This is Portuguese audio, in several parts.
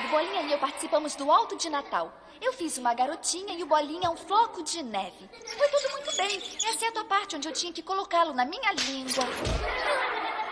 Bolinha e eu participamos do Alto de Natal. Eu fiz uma garotinha e o Bolinha um floco de neve. Foi tudo muito bem, exceto a parte onde eu tinha que colocá-lo na minha língua.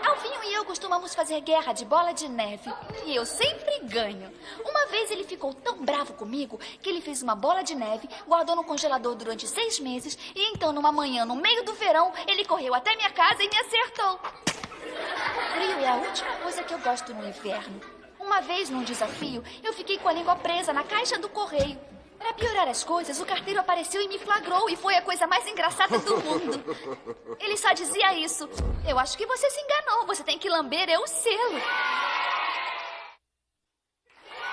Alvinho e eu costumamos fazer guerra de bola de neve. E eu sempre ganho. Uma vez ele ficou tão bravo comigo que ele fez uma bola de neve, guardou no congelador durante 6 meses e então, numa manhã, no meio do verão, ele correu até minha casa e me acertou. O frio é a última coisa que eu gosto no inverno. Uma vez, num desafio, eu fiquei com a língua presa na caixa do correio. Para piorar as coisas, o carteiro apareceu e me flagrou e foi a coisa mais engraçada do mundo. Ele só dizia isso. Eu acho que você se enganou, você tem que lamber o selo.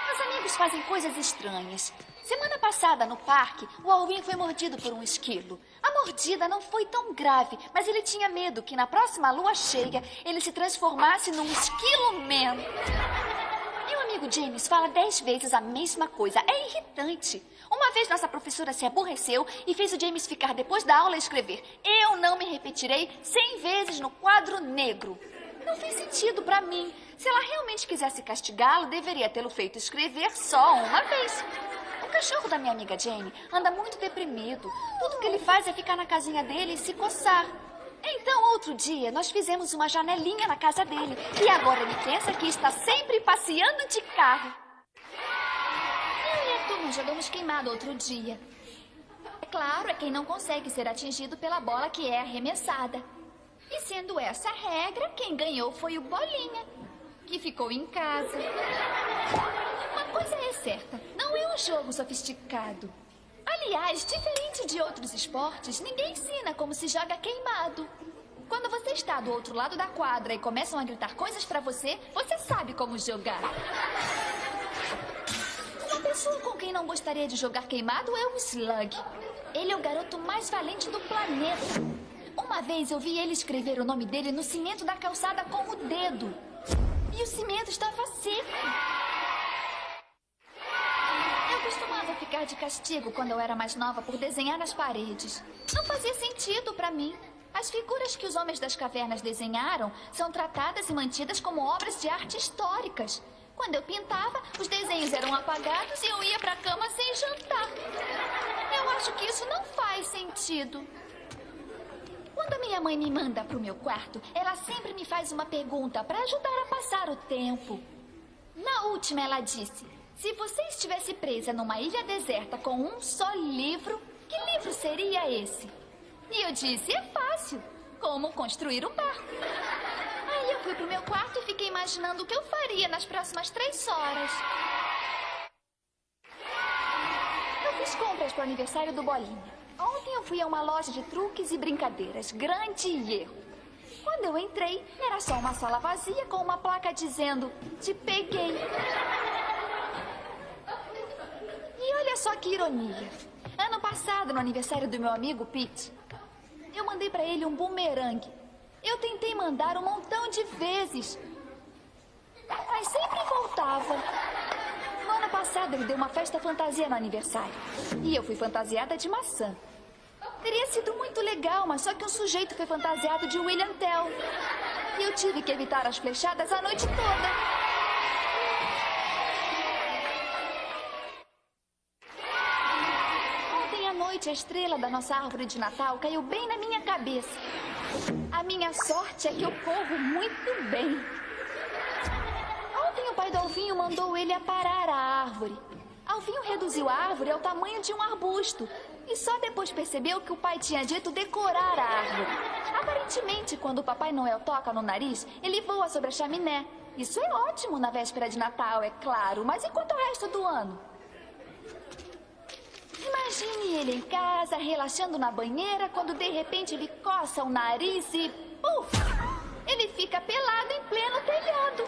Meus amigos fazem coisas estranhas. Semana passada, no parque, o Alvin foi mordido por um esquilo. A mordida não foi tão grave, mas ele tinha medo que na próxima lua cheia ele se transformasse num esquilo-man. Meu amigo James fala 10 vezes a mesma coisa. É irritante. Uma vez nossa professora se aborreceu e fez o James ficar depois da aula a escrever: "Eu não me repetirei 100 vezes no quadro negro". Não fez sentido pra mim. Se ela realmente quisesse castigá-lo, deveria tê-lo feito escrever só uma vez. O cachorro da minha amiga Jane anda muito deprimido. Tudo que ele faz é ficar na casinha dele e se coçar. Então, outro dia, nós fizemos uma janelinha na casa dele. E agora ele pensa que está sempre passeando de carro. Eu e a turma jogamos queimado outro dia. É claro, é quem não consegue ser atingido pela bola que é arremessada. E sendo essa a regra, quem ganhou foi o Bolinha, que ficou em casa. Uma coisa é certa, não é um jogo sofisticado. Aliás, diferente de outros esportes, ninguém ensina como se joga queimado. Quando você está do outro lado da quadra e começam a gritar coisas pra você, você sabe como jogar. Uma pessoa com quem não gostaria de jogar queimado é o Slug. Ele é o garoto mais valente do planeta. Uma vez eu vi ele escrever o nome dele no cimento da calçada com o dedo. E o cimento estava seco. Eu costumava ficar de castigo quando eu era mais nova por desenhar nas paredes. Não fazia sentido pra mim. As figuras que os homens das cavernas desenharam são tratadas e mantidas como obras de arte históricas. Quando eu pintava, os desenhos eram apagados e eu ia pra cama sem jantar. Eu acho que isso não faz sentido. Quando a minha mãe me manda pro meu quarto, ela sempre me faz uma pergunta para ajudar a passar o tempo. Na última, ela disse: se você estivesse presa numa ilha deserta com um só livro, que livro seria esse? E eu disse: é fácil. Como construir um barco. Aí eu fui pro meu quarto e fiquei imaginando o que eu faria nas próximas 3 horas. Eu fiz compras pro aniversário do Bolinha. Ontem eu fui a uma loja de truques e brincadeiras. Grande erro. Quando eu entrei, era só uma sala vazia com uma placa dizendo: te peguei. E olha só que ironia. Ano passado, no aniversário do meu amigo Pete, eu mandei pra ele um bumerangue. Eu tentei mandar um montão de vezes, mas sempre voltava. No ano passado, ele deu uma festa fantasia no aniversário. E eu fui fantasiada de maçã. Teria sido muito legal, mas só que um sujeito foi fantasiado de William Tell. E eu tive que evitar as flechadas a noite toda. Ontem à noite, a estrela da nossa árvore de Natal caiu bem na minha cabeça. A minha sorte é que eu corro muito bem. Ontem o pai do Alvinho mandou ele aparar a árvore. Alvinho reduziu a árvore ao tamanho de um arbusto. E só depois percebeu que o pai tinha dito decorar a árvore. Aparentemente, quando o Papai Noel toca no nariz, ele voa sobre a chaminé. Isso é ótimo na véspera de Natal, é claro. Mas e quanto ao resto do ano? Imagine ele em casa, relaxando na banheira, quando de repente ele coça o nariz e... puf! Ele fica pelado em pleno telhado.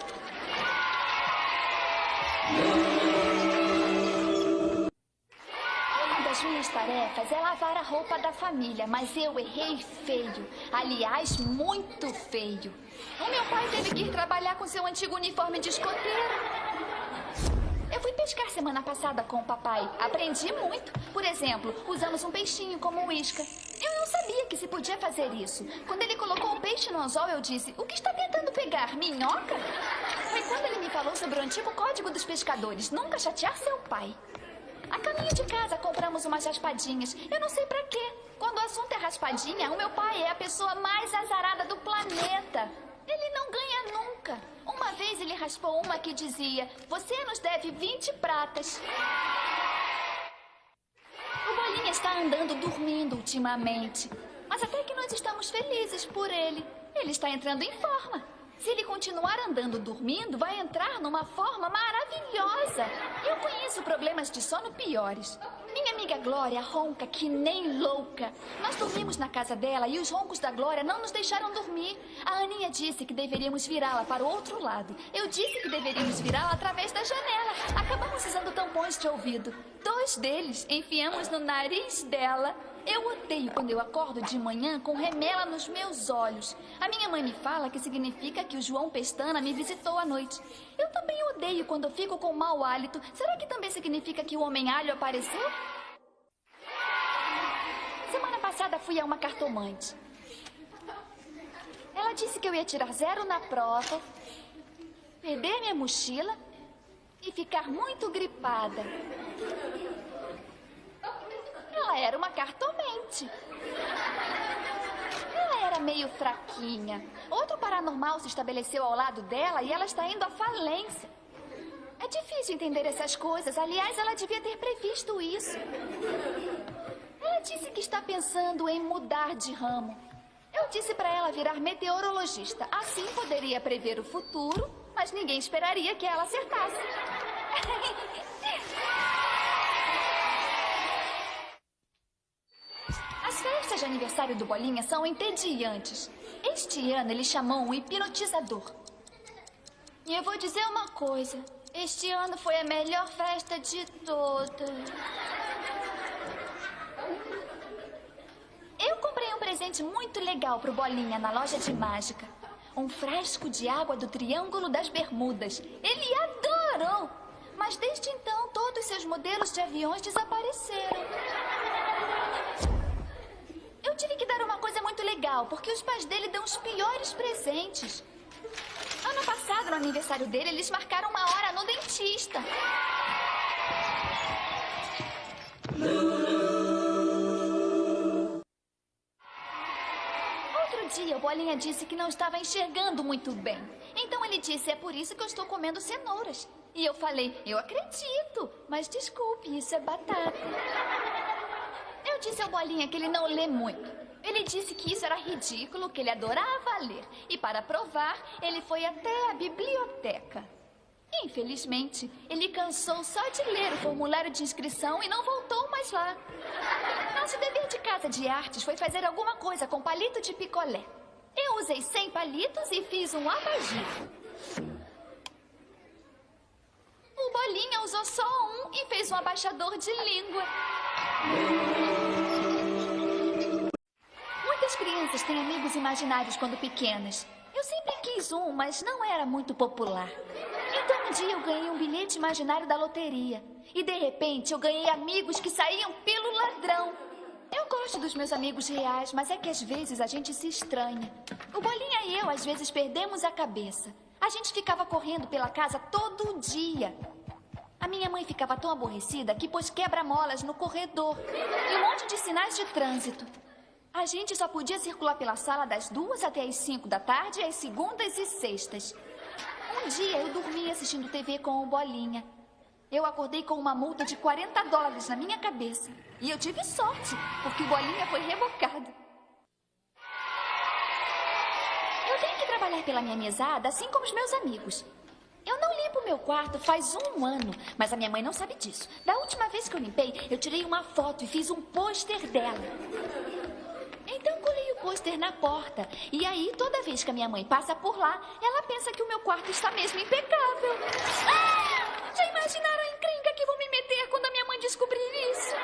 Uma das minhas tarefas é lavar a roupa da família, mas eu errei feio. Aliás, muito feio. O meu pai teve que ir trabalhar com seu antigo uniforme de escoteiro. Eu fui pescar semana passada com o papai. Aprendi muito. Por exemplo, usamos um peixinho como isca. Eu não sabia que se podia fazer isso. Quando ele colocou o peixe no anzol, eu disse: o que está tentando pegar? Minhoca? Foi quando ele me falou sobre o antigo código dos pescadores, nunca chatear seu pai. A caminho de casa compramos umas raspadinhas. Eu não sei pra quê. Quando o assunto é raspadinha, o meu pai é a pessoa mais azarada do planeta. Ele não ganha nunca. Uma vez ele raspou uma que dizia: você nos deve 20 pratas. O Bolinha está andando dormindo ultimamente. Mas até que nós estamos felizes por ele. Ele está entrando em forma. Se ele continuar andando dormindo, vai entrar numa forma maravilhosa. Eu conheço problemas de sono piores. Minha amiga Glória ronca que nem louca. Nós dormimos na casa dela e os roncos da Glória não nos deixaram dormir. A Aninha disse que deveríamos virá-la para o outro lado. Eu disse que deveríamos virá-la através da janela. Acabamos usando tampões de ouvido. 2 deles enfiamos no nariz dela. Eu odeio quando eu acordo de manhã com remela nos meus olhos. A minha mãe me fala que significa que o João Pestana me visitou à noite. Eu também odeio quando eu fico com mau hálito. Será que também significa que o Homem-Alho apareceu? Semana passada fui a uma cartomante. Ela disse que eu ia tirar 0 na prova, perder minha mochila e ficar muito gripada. Ela era uma cartomante. Ela era meio fraquinha. Outro paranormal se estabeleceu ao lado dela e ela está indo à falência. É difícil entender essas coisas. Aliás, ela devia ter previsto isso. Ela disse que está pensando em mudar de ramo. Eu disse para ela virar meteorologista. Assim poderia prever o futuro, mas ninguém esperaria que ela acertasse. As festas de aniversário do Bolinha são entediantes. Este ano ele chamou um hipnotizador. E eu vou dizer uma coisa. Este ano foi a melhor festa de todas. Eu comprei um presente muito legal pro Bolinha na loja de mágica. Um frasco de água do Triângulo das Bermudas. Ele adorou! Mas desde então, todos seus modelos de aviões desapareceram. Eu tive que dar uma coisa muito legal, porque os pais dele dão os piores presentes. Ano passado, no aniversário dele, eles marcaram uma hora no dentista. Outro dia, o Bolinha disse que não estava enxergando muito bem. Então ele disse: é por isso que eu estou comendo cenouras. E eu falei: eu acredito, mas desculpe, isso é batata. Eu disse ao Bolinha que ele não lê muito. Ele disse que isso era ridículo, que ele adorava ler. E para provar, ele foi até a biblioteca. Infelizmente, ele cansou só de ler o formulário de inscrição e não voltou mais lá. Nosso dever de casa de artes foi fazer alguma coisa com palito de picolé. Eu usei 100 palitos e fiz um abajur. O Bolinha usou só um e fez um abaixador de língua. Muitas crianças têm amigos imaginários quando pequenas. Eu sempre quis um, mas não era muito popular. Então um dia eu ganhei um bilhete imaginário da loteria. E de repente eu ganhei amigos que saíam pelo ladrão. Eu gosto dos meus amigos reais, mas é que às vezes a gente se estranha. O Bolinha e eu às vezes perdemos a cabeça. A gente ficava correndo pela casa todo dia. A minha mãe ficava tão aborrecida que pôs quebra-molas no corredor e um monte de sinais de trânsito. A gente só podia circular pela sala das 2 até as 5 da tarde, às segundas e sextas. Um dia eu dormi assistindo TV com o Bolinha. Eu acordei com uma multa de $40 na minha cabeça. E eu tive sorte, porque o Bolinha foi revocado. Eu tenho que trabalhar pela minha mesada, assim como os meus amigos. Eu não limpo meu quarto faz 1 ano, mas a minha mãe não sabe disso. Da última vez que eu limpei, eu tirei uma foto e fiz um pôster dela. Então colei o pôster na porta. E aí, toda vez que a minha mãe passa por lá, ela pensa que o meu quarto está mesmo impecável. Ah! Já imaginaram a encrenca que vou me meter quando a minha mãe descobrir isso?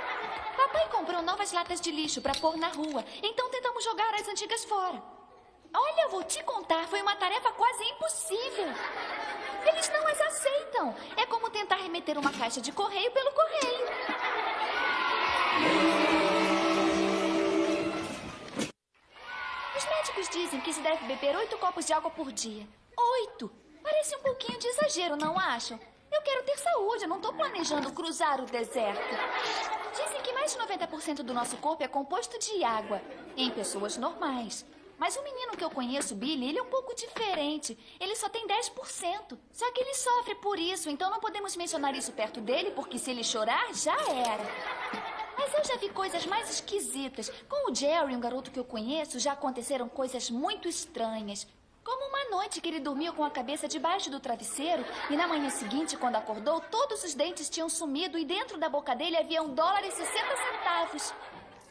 Papai comprou novas latas de lixo para pôr na rua, então tentamos jogar as antigas fora. Olha, eu vou te contar, foi uma tarefa quase impossível. Eles não as aceitam. É como tentar remeter uma caixa de correio pelo correio. Os médicos dizem que se deve beber 8 copos de água por dia. 8! Parece Parece um pouquinho de exagero, não acham? Eu quero ter saúde, eu não tô planejando cruzar o deserto. Dizem que mais de 90% do nosso corpo é composto de água, em pessoas normais. Mas o menino que eu conheço, Billy, ele é um pouco diferente. Ele só tem 10%. Só que ele sofre por isso, então não podemos mencionar isso perto dele, porque se ele chorar, já era. Mas eu já vi coisas mais esquisitas. Com o Jerry, um garoto que eu conheço, já aconteceram coisas muito estranhas. Como uma noite que ele dormiu com a cabeça debaixo do travesseiro e na manhã seguinte, quando acordou, todos os dentes tinham sumido e dentro da boca dele havia $1,60.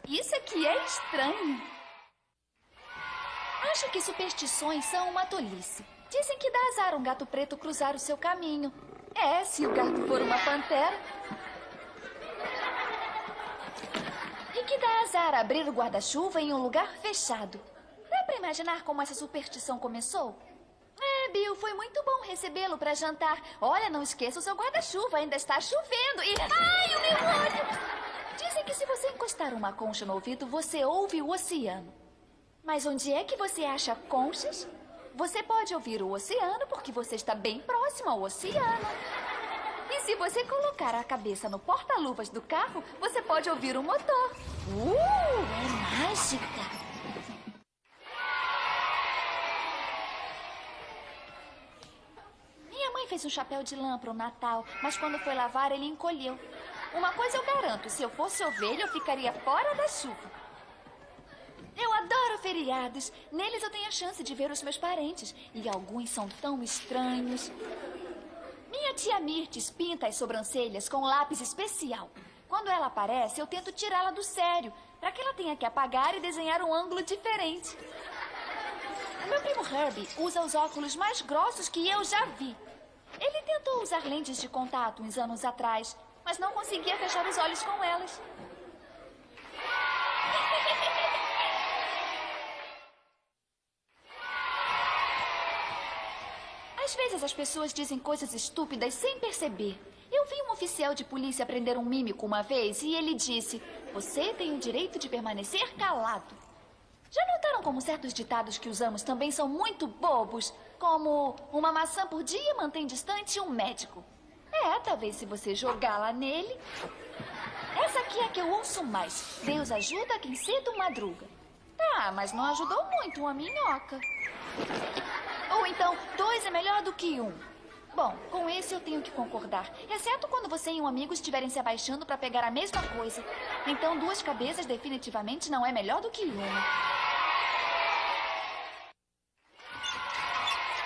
Isso aqui é estranho. Acho que superstições são uma tolice. Dizem que dá azar um gato preto cruzar o seu caminho. É, se o gato for uma pantera. E que dá azar abrir o guarda-chuva em um lugar fechado. Dá pra imaginar como essa superstição começou? É, Bill, foi muito bom recebê-lo pra jantar. Olha, não esqueça o seu guarda-chuva, ainda está chovendo e... Ai, o meu olho! Dizem que se você encostar uma concha no ouvido, você ouve o oceano. Mas onde é que você acha conchas? Você pode ouvir o oceano porque você está bem próximo ao oceano. E se você colocar a cabeça no porta-luvas do carro, você pode ouvir o motor. É mágica! Minha mãe fez um chapéu de lã para o Natal, mas quando foi lavar, ele encolheu. Uma coisa eu garanto, se eu fosse ovelha, eu ficaria fora da chuva. Eu adoro feriados. Neles eu tenho a chance de ver os meus parentes. E alguns são tão estranhos. Minha tia Mirtes pinta as sobrancelhas com um lápis especial. Quando ela aparece, eu tento tirá-la do sério, para que ela tenha que apagar e desenhar um ângulo diferente. Meu primo Herbie usa os óculos mais grossos que eu já vi. Ele tentou usar lentes de contato uns anos atrás, mas não conseguia fechar os olhos com elas. Às vezes as pessoas dizem coisas estúpidas sem perceber. Eu vi um oficial de polícia prender um mímico uma vez e ele disse: "Você tem o direito de permanecer calado." Já notaram como certos ditados que usamos também são muito bobos? Como uma maçã por dia mantém distante um médico. É, talvez se você jogá-la nele. Essa aqui é a que eu ouço mais. Deus ajuda quem cedo madruga. Tá, mas não ajudou muito uma minhoca. Ou então, 2 é melhor do que 1. Bom, com esse eu tenho que concordar. Exceto quando você e um amigo estiverem se abaixando para pegar a mesma coisa. Então, 2 cabeças definitivamente não é melhor do que 1.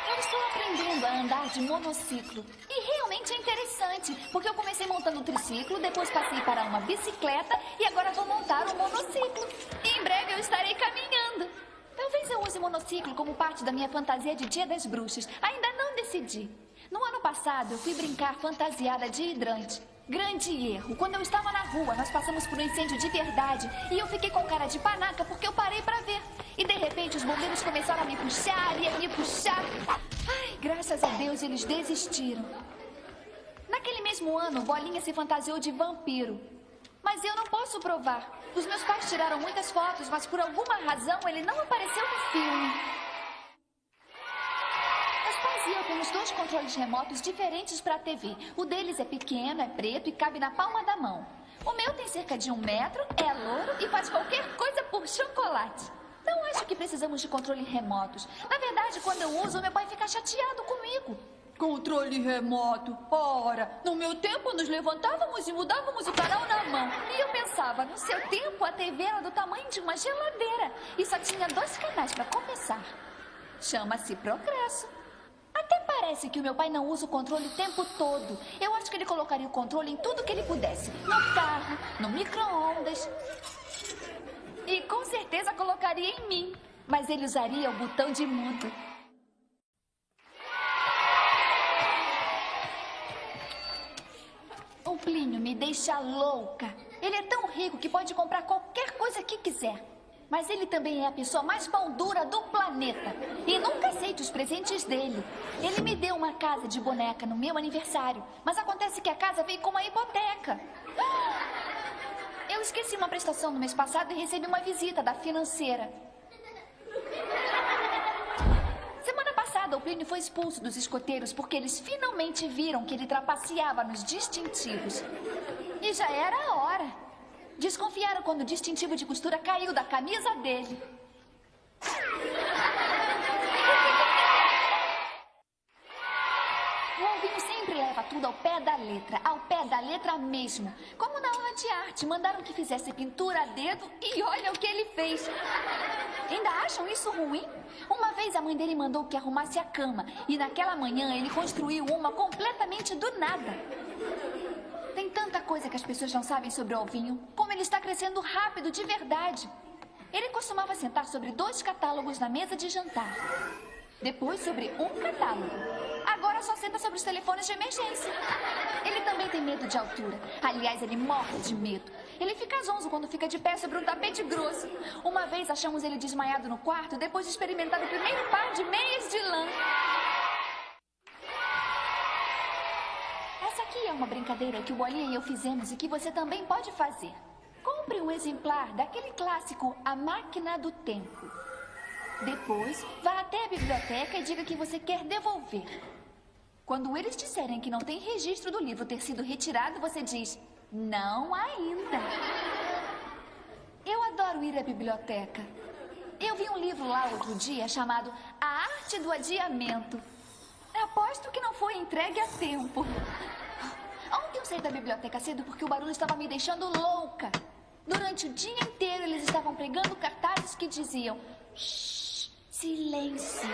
Eu estou aprendendo a andar de monociclo. E realmente é interessante, porque eu comecei montando um triciclo, depois passei para uma bicicleta e agora vou montar um monociclo. E em breve eu estarei caminhando. Talvez eu use monociclo como parte da minha fantasia de Dia das Bruxas. Ainda não decidi. No ano passado, eu fui brincar fantasiada de hidrante. Grande erro. Quando eu estava na rua, nós passamos por um incêndio de verdade e eu fiquei com cara de panaca porque eu parei para ver. E de repente os bombeiros começaram a me puxar e a me puxar. Ai, graças a Deus eles desistiram. Naquele mesmo ano, Bolinha se fantasiou de vampiro. Mas eu não posso provar. Os meus pais tiraram muitas fotos, mas por alguma razão ele não apareceu no filme. Meus pais e eu temos 2 controles remotos diferentes para a TV. O deles é pequeno, é preto e cabe na palma da mão. O meu tem cerca de 1 metro, é louro e faz qualquer coisa por chocolate. Não acho que precisamos de controles remotos. Na verdade, quando eu uso, meu pai fica chateado comigo. Controle remoto. Ora, no meu tempo nos levantávamos e mudávamos o canal na mão. E eu pensava, no seu tempo a TV era do tamanho de uma geladeira e só tinha 2 canais para começar. Chama-se progresso. Até parece que o meu pai não usa o controle o tempo todo. Eu acho que ele colocaria o controle em tudo que ele pudesse. No carro, no micro-ondas. E com certeza colocaria em mim. Mas ele usaria o botão de mudo. O Plínio me deixa louca. Ele é tão rico que pode comprar qualquer coisa que quiser. Mas ele também é a pessoa mais pão dura do planeta. E nunca aceito os presentes dele. Ele me deu uma casa de boneca no meu aniversário. Mas acontece que a casa veio com uma hipoteca. Eu esqueci uma prestação no mês passado e recebi uma visita da financeira. Semana passada passada, o Plínio foi expulso dos escoteiros porque eles finalmente viram que ele trapaceava nos distintivos. E já era a hora. Desconfiaram quando o distintivo de costura caiu da camisa dele. O Alvinho sempre leva tudo ao pé da letra mesmo. Como na aula de arte, mandaram que fizesse pintura a dedo e olha o que ele fez. Ainda acham isso ruim? Uma vez a mãe dele mandou que arrumasse a cama e naquela manhã ele construiu uma completamente do nada. Tem tanta coisa que as pessoas não sabem sobre o Alvinho, como ele está crescendo rápido de verdade. Ele costumava sentar sobre 2 catálogos na mesa de jantar. Depois sobre um catálogo. Agora só senta sobre os telefones de emergência. Ele também tem medo de altura. Aliás, ele morre de medo. Ele fica zonzo quando fica de pé sobre um tapete grosso. Uma vez achamos ele desmaiado no quarto depois de experimentar o primeiro par de meias de lã. Essa aqui é uma brincadeira que o Bolinha e eu fizemos e que você também pode fazer. Compre um exemplar daquele clássico A Máquina do Tempo. Depois, vá até a biblioteca e diga que você quer devolver. Quando eles disserem que não tem registro do livro ter sido retirado, você diz, não ainda. Eu adoro ir à biblioteca. Eu vi um livro lá outro dia chamado A Arte do Adiamento. Aposto que não foi entregue a tempo. Ontem eu saí da biblioteca cedo porque o barulho estava me deixando louca. Durante o dia inteiro eles estavam pregando cartazes que diziam, shh, silêncio.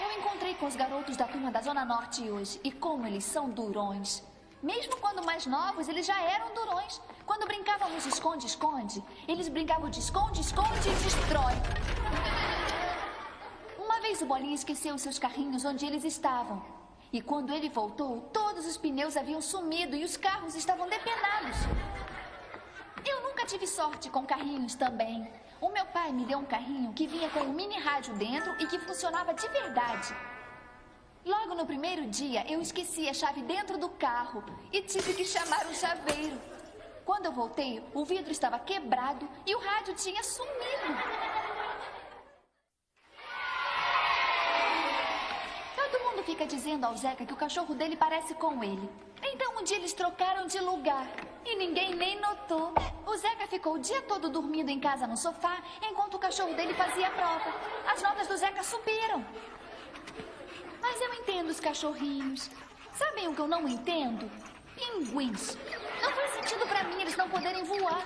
Eu encontrei com os garotos da turma da Zona Norte hoje e como eles são durões. Mesmo quando mais novos, eles já eram durões. Quando brincávamos de esconde-esconde, eles brincavam de esconde-esconde e destrói. Uma vez o Bolinha esqueceu os seus carrinhos onde eles estavam. E quando ele voltou, todos os pneus haviam sumido e os carros estavam depenados. Eu nunca tive sorte com carrinhos também. O meu pai me deu um carrinho que vinha com um mini rádio dentro e que funcionava de verdade. Logo no primeiro dia, eu esqueci a chave dentro do carro e tive que chamar um chaveiro. Quando eu voltei, o vidro estava quebrado e o rádio tinha sumido. Todo mundo fica dizendo ao Zeca que o cachorro dele parece com ele. Então um dia eles trocaram de lugar e ninguém nem notou. O Zeca ficou o dia todo dormindo em casa no sofá enquanto o cachorro dele fazia a prova. As notas do Zeca subiram. Mas eu entendo os cachorrinhos. Sabem o que eu não entendo? Pinguins. Não faz sentido pra mim eles não poderem voar.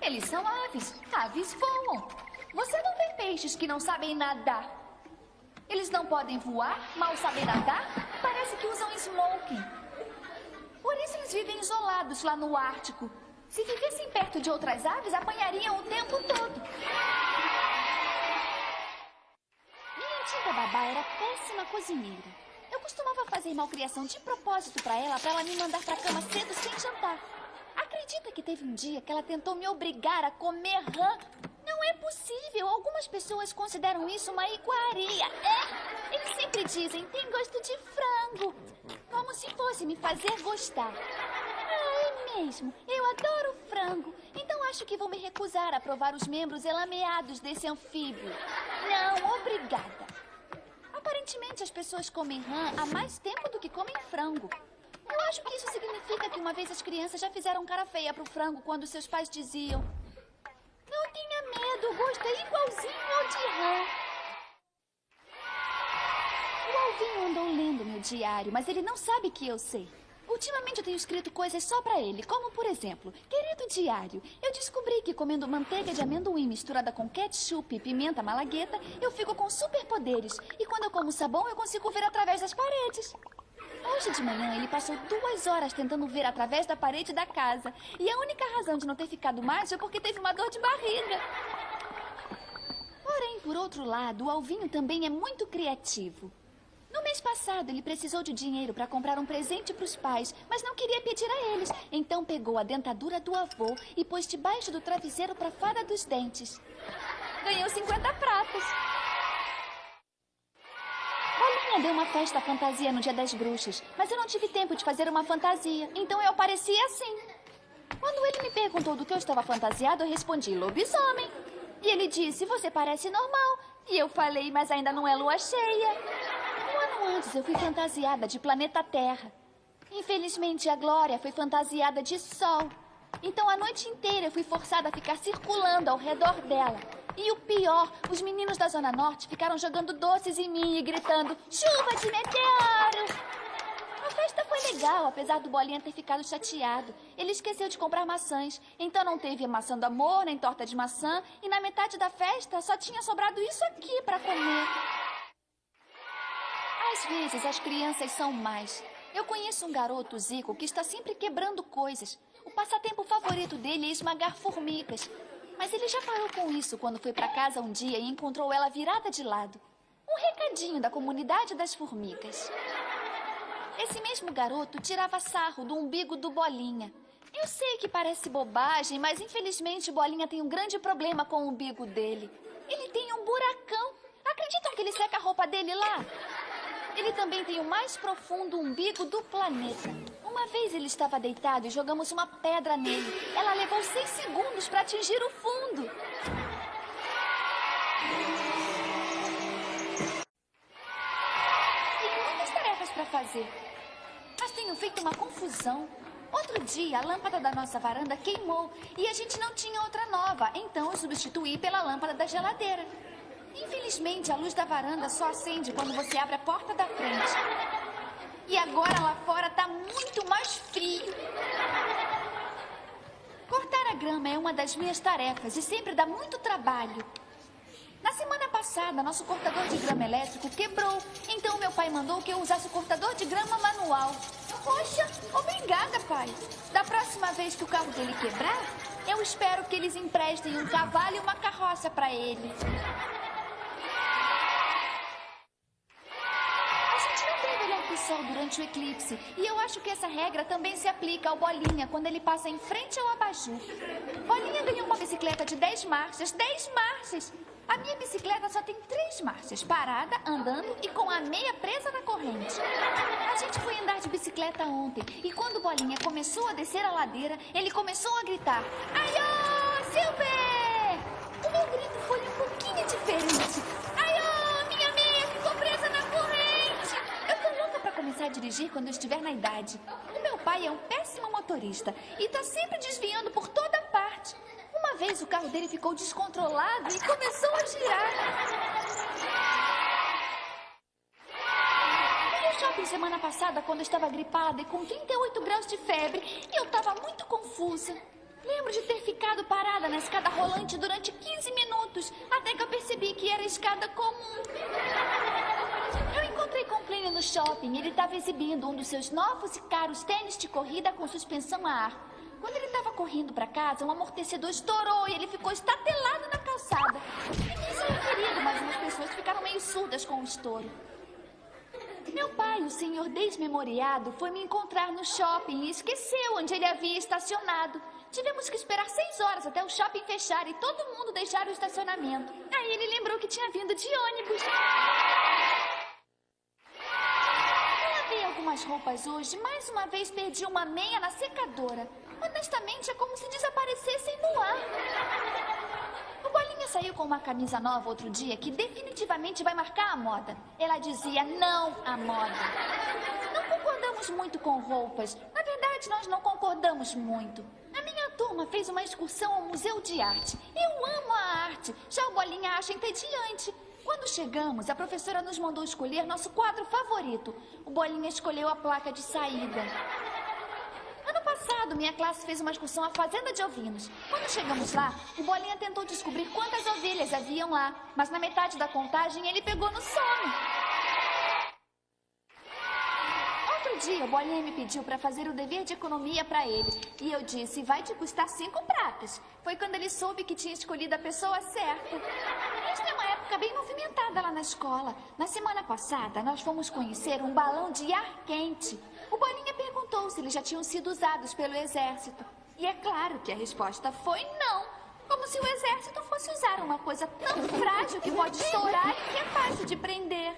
Eles são aves. Aves voam. Você não vê peixes que não sabem nadar. Eles não podem voar, mal sabem nadar, parece que usam smoking. Por isso eles vivem isolados lá no Ártico. Se vivessem perto de outras aves, apanhariam o tempo todo. Minha antiga babá era péssima cozinheira. Eu costumava fazer malcriação de propósito para ela me mandar pra cama cedo sem jantar. Acredita que teve um dia que ela tentou me obrigar a comer rã? Não é possível. Algumas pessoas consideram isso uma iguaria. É, eles sempre dizem, tem gosto de frango. Como se fosse me fazer gostar. Ah, é mesmo. Eu adoro frango. Então acho que vou me recusar a provar os membros elameados desse anfíbio. Não, obrigada. Aparentemente as pessoas comem rã há mais tempo do que comem frango. Eu acho que isso significa que uma vez as crianças já fizeram cara feia pro frango quando seus pais diziam... Não tenha medo, o gosto é igualzinho ao de rã. O Alvinho andou lendo meu diário, mas ele não sabe que eu sei. Ultimamente eu tenho escrito coisas só pra ele, como por exemplo... Querido diário, eu descobri que comendo manteiga de amendoim misturada com ketchup e pimenta malagueta, eu fico com superpoderes. E quando eu como sabão, eu consigo ver através das paredes. Hoje de manhã, ele passou 2 horas tentando ver através da parede da casa. E a única razão de não ter ficado mais é porque teve uma dor de barriga. Porém, por outro lado, o Alvinho também é muito criativo. No mês passado, ele precisou de dinheiro para comprar um presente para os pais, mas não queria pedir a eles. Então pegou a dentadura do avô e pôs debaixo do travesseiro para a fada dos dentes. Ganhou 50 pratas. Bolinha deu uma festa fantasia no Dia das Bruxas, mas eu não tive tempo de fazer uma fantasia, então eu apareci assim. Quando ele me perguntou do que eu estava fantasiado, eu respondi lobisomem. E ele disse, você parece normal. E eu falei, mas ainda não é lua cheia. Um ano antes eu fui fantasiada de planeta Terra. Infelizmente a Glória foi fantasiada de sol. Então a noite inteira eu fui forçada a ficar circulando ao redor dela. E o pior, os meninos da Zona Norte ficaram jogando doces em mim e gritando, chuva de meteoros! A festa foi legal, apesar do Bolinha ter ficado chateado. Ele esqueceu de comprar maçãs, então não teve maçã do amor, nem torta de maçã, e na metade da festa só tinha sobrado isso aqui pra comer. Às vezes as crianças são más. Eu conheço um garoto, Zico, que está sempre quebrando coisas. O passatempo favorito dele é esmagar formigas. Mas ele já parou com isso quando foi pra casa um dia e encontrou ela virada de lado. Um recadinho da comunidade das formigas. Esse mesmo garoto tirava sarro do umbigo do Bolinha. Eu sei que parece bobagem, mas infelizmente o Bolinha tem um grande problema com o umbigo dele. Ele tem um buracão. Acreditam que ele seca a roupa dele lá? Ele também tem o mais profundo umbigo do planeta. Uma vez ele estava deitado e jogamos uma pedra nele. Ela levou 6 segundos para atingir o fundo. Tenho muitas tarefas para fazer, mas tenho feito uma confusão. Outro dia, a lâmpada da nossa varanda queimou e a gente não tinha outra nova, então eu substituí pela lâmpada da geladeira. Infelizmente, a luz da varanda só acende quando você abre a porta da frente. E agora lá fora tá muito mais frio. Cortar a grama é uma das minhas tarefas e sempre dá muito trabalho. Na semana passada, nosso cortador de grama elétrico quebrou. Então meu pai mandou que eu usasse o cortador de grama manual. Poxa, obrigada, pai. Da próxima vez que o carro dele quebrar, eu espero que eles emprestem um cavalo e uma carroça para ele. Sol durante o eclipse. E eu acho que essa regra também se aplica ao Bolinha quando ele passa em frente ao abajur. Bolinha ganhou uma bicicleta de 10 marchas. 10 marchas! A minha bicicleta só tem 3 marchas, parada, andando e com a meia presa na corrente. A gente foi andar de bicicleta ontem e quando o Bolinha começou a descer a ladeira, ele começou a gritar: Aiô, Silver! O meu grito foi um pouquinho diferente. Aiô, minha meia ficou presa na corrente! Começar a dirigir quando eu estiver na idade. O meu pai é um péssimo motorista e tá sempre desviando por toda parte. Uma vez o carro dele ficou descontrolado e começou a girar. Fui ao shopping semana passada quando eu estava gripada e com 38 graus de febre e eu estava muito confusa. Lembro de ter ficado parada na escada rolante durante 15 minutos até que eu percebi que era escada comum. Eu encontrei com o Plínio no shopping. Ele estava exibindo um dos seus novos e caros tênis de corrida com suspensão a ar. Quando ele estava correndo para casa, um amortecedor estourou e ele ficou estatelado na calçada. Ninguém saiu ferido, mas umas pessoas ficaram meio surdas com o estouro. Meu pai, o senhor desmemoriado, foi me encontrar no shopping e esqueceu onde ele havia estacionado. Tivemos que esperar 6 horas até o shopping fechar e todo mundo deixar o estacionamento. Aí ele lembrou que tinha vindo de ônibus. Algumas roupas hoje, mais uma vez perdi uma meia na secadora. Honestamente, é como se desaparecessem no ar. O Bolinha saiu com uma camisa nova outro dia que definitivamente vai marcar a moda. Ela dizia não à moda. Não concordamos muito com roupas. Na verdade, nós não concordamos muito. A minha turma fez uma excursão ao Museu de Arte. Eu amo a arte. Já o Bolinha acha entediante. Quando chegamos, a professora nos mandou escolher nosso quadro favorito. O Bolinha escolheu a placa de saída. Ano passado, minha classe fez uma excursão à fazenda de ovinos. Quando chegamos lá, o Bolinha tentou descobrir quantas ovelhas haviam lá, mas na metade da contagem ele pegou no sono. Outro dia, o Bolinha me pediu para fazer o dever de economia para ele. E eu disse, vai te custar 5 pratas. Foi quando ele soube que tinha escolhido a pessoa certa. Esta é uma época bem movimentada lá na escola. Na semana passada, nós fomos conhecer um balão de ar quente. O Bolinha perguntou se eles já tinham sido usados pelo exército. E é claro que a resposta foi não. Como se o exército fosse usar uma coisa tão frágil que pode estourar e que é fácil de prender.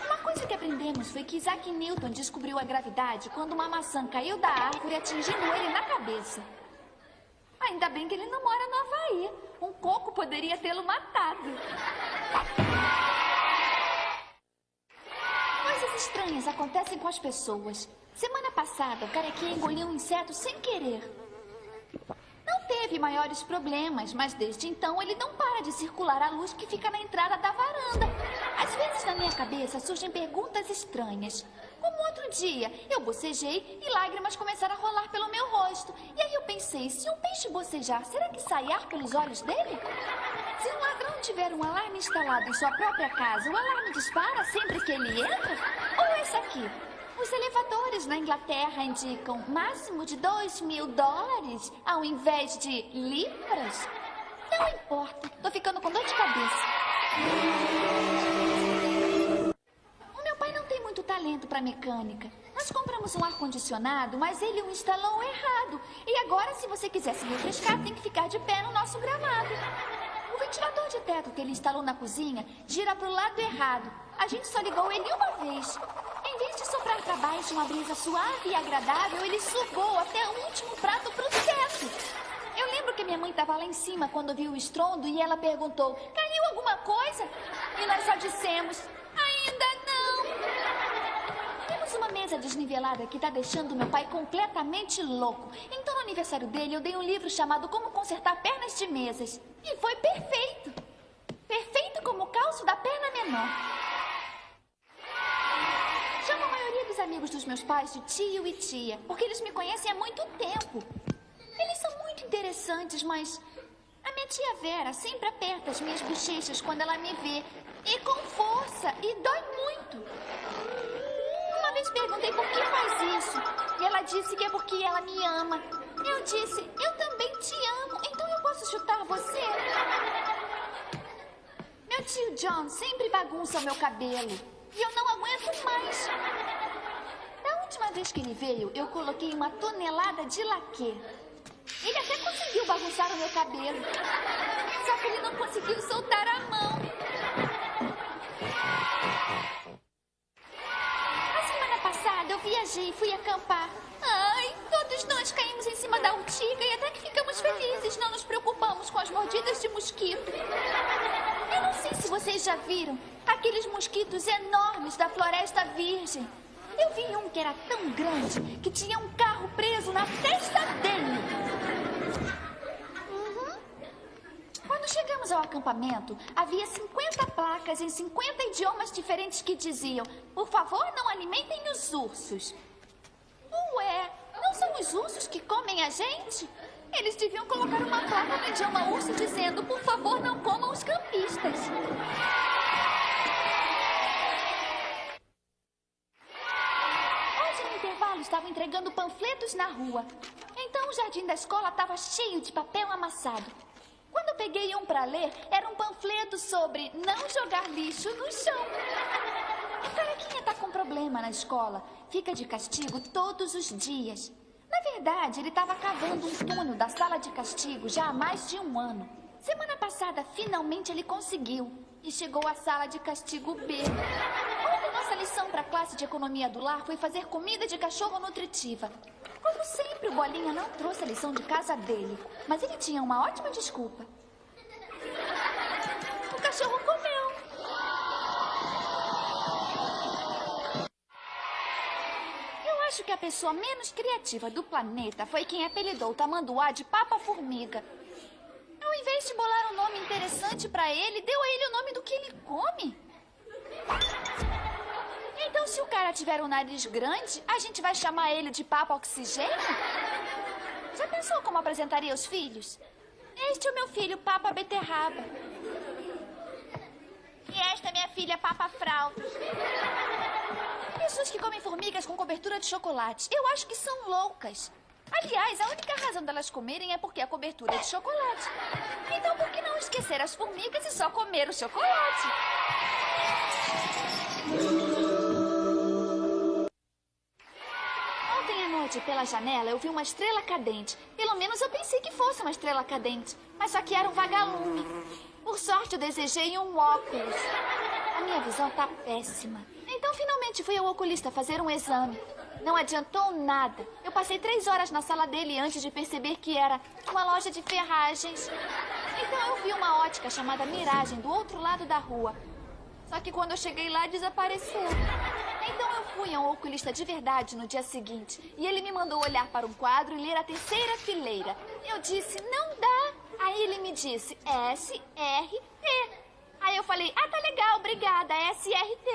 Uma coisa que aprendemos foi que Isaac Newton descobriu a gravidade quando uma maçã caiu da árvore atingindo ele na cabeça. Ainda bem que ele não mora no Havaí. Um coco poderia tê-lo matado. Coisas estranhas acontecem com as pessoas. Semana passada, o carequinha engoliu um inseto sem querer. Não teve maiores problemas, mas desde então ele não para de circular a luz que fica na entrada da varanda. Às vezes na minha cabeça surgem perguntas estranhas. Como outro dia, eu bocejei e lágrimas começaram a rolar pelo meu rosto. E aí eu pensei, se um peixe bocejar, será que sai ar pelos olhos dele? Se um ladrão tiver um alarme instalado em sua própria casa, o alarme dispara sempre que ele entra? Ou esse aqui? Os elevadores na Inglaterra indicam máximo de $2.000 ao invés de libras? Não importa, tô ficando com dor de cabeça. O meu pai não tem muito talento para mecânica. Nós compramos um ar-condicionado, mas ele o instalou errado. E agora, se você quiser se refrescar, tem que ficar de pé no nosso gramado. O ventilador de teto que ele instalou na cozinha gira para o lado errado. A gente só ligou ele uma vez. Em vez de soprar para baixo uma brisa suave e agradável, ele sugou até o último prato para o teto. Eu lembro que minha mãe estava lá em cima quando viu o estrondo e ela perguntou, caiu alguma coisa? E nós só dissemos, ainda não. Temos uma mesa desnivelada que está deixando meu pai completamente louco. Então no aniversário dele eu dei um livro chamado Como Consertar Pernas de Mesas. E foi perfeito. Perfeito como o calço da perna menor. Chamo a maioria dos amigos dos meus pais de tio e tia, porque eles me conhecem há muito tempo. Eles são muito interessantes, mas a minha tia Vera sempre aperta as minhas bochechas quando ela me vê. E com força, e dói muito. Uma vez perguntei por que faz isso, e ela disse que é porque ela me ama. Eu disse, eu também te amo, então eu posso chutar você? Meu tio John sempre bagunça o meu cabelo. E eu não aguento mais. Da última vez que ele veio, eu coloquei uma tonelada de laquê. Ele até conseguiu bagunçar o meu cabelo. Só que ele não conseguiu soltar a mão. A semana passada eu viajei e fui acampar. Ai, todos nós caímos em cima da urtiga e até que ficamos felizes. Não nos preocupamos com as mordidas de mosquito. Eu não sei se vocês já viram aqueles mosquitos enormes da Floresta Virgem. Eu vi um que era tão grande que tinha um carro preso na testa dele. Quando chegamos ao acampamento, havia 50 placas em 50 idiomas diferentes que diziam: por favor, não alimentem os ursos. Ué, não são os ursos que comem a gente? Eles deviam colocar uma placa no idioma urso dizendo: por favor, não comam os campistas. Hoje, no intervalo, estavam entregando panfletos na rua. Então, o jardim da escola estava cheio de papel amassado. Quando eu peguei um para ler, era um panfleto sobre não jogar lixo no chão. O carequinha tá com problema na escola. Fica de castigo todos os dias. Na verdade, ele estava cavando um túnel da sala de castigo já há mais de um ano. Semana passada, finalmente ele conseguiu. E chegou à sala de castigo B. Ontem, nossa lição para a classe de economia do lar foi fazer comida de cachorro nutritiva. Como sempre, o Bolinha não trouxe a lição de casa dele. Mas ele tinha uma ótima desculpa. O cachorro comeu. Eu acho que a pessoa menos criativa do planeta foi quem apelidou o tamanduá de papa-formiga. Ao invés de bolar um nome interessante pra ele, deu a ele o nome do que ele come. Então, se o cara tiver um nariz grande, a gente vai chamar ele de Papa Oxigênio? Já pensou como apresentaria os filhos? Este é o meu filho, Papa Beterraba. E esta é minha filha, Papa Fralda. Pessoas que comem formigas com cobertura de chocolate, eu acho que são loucas. Aliás, a única razão delas comerem é porque a cobertura é de chocolate. Então, por que não esquecer as formigas e só comer o chocolate? Ontem à noite, pela janela, eu vi uma estrela cadente. Pelo menos eu pensei que fosse uma estrela cadente. Mas só que era um vagalume. Por sorte, eu desejei um óculos. A minha visão tá péssima. Então, finalmente, fui ao oculista fazer um exame. Não adiantou nada. Eu passei 3 horas na sala dele antes de perceber que era uma loja de ferragens. Então, eu vi uma ótica chamada Miragem do outro lado da rua. Só que quando eu cheguei lá, desapareceu. Então, eu fui a um oculista de verdade no dia seguinte. E ele me mandou olhar para um quadro e ler a terceira fileira. Eu disse, não dá. Aí ele me disse, SRT. Aí eu falei, ah, tá legal, obrigada, SRT.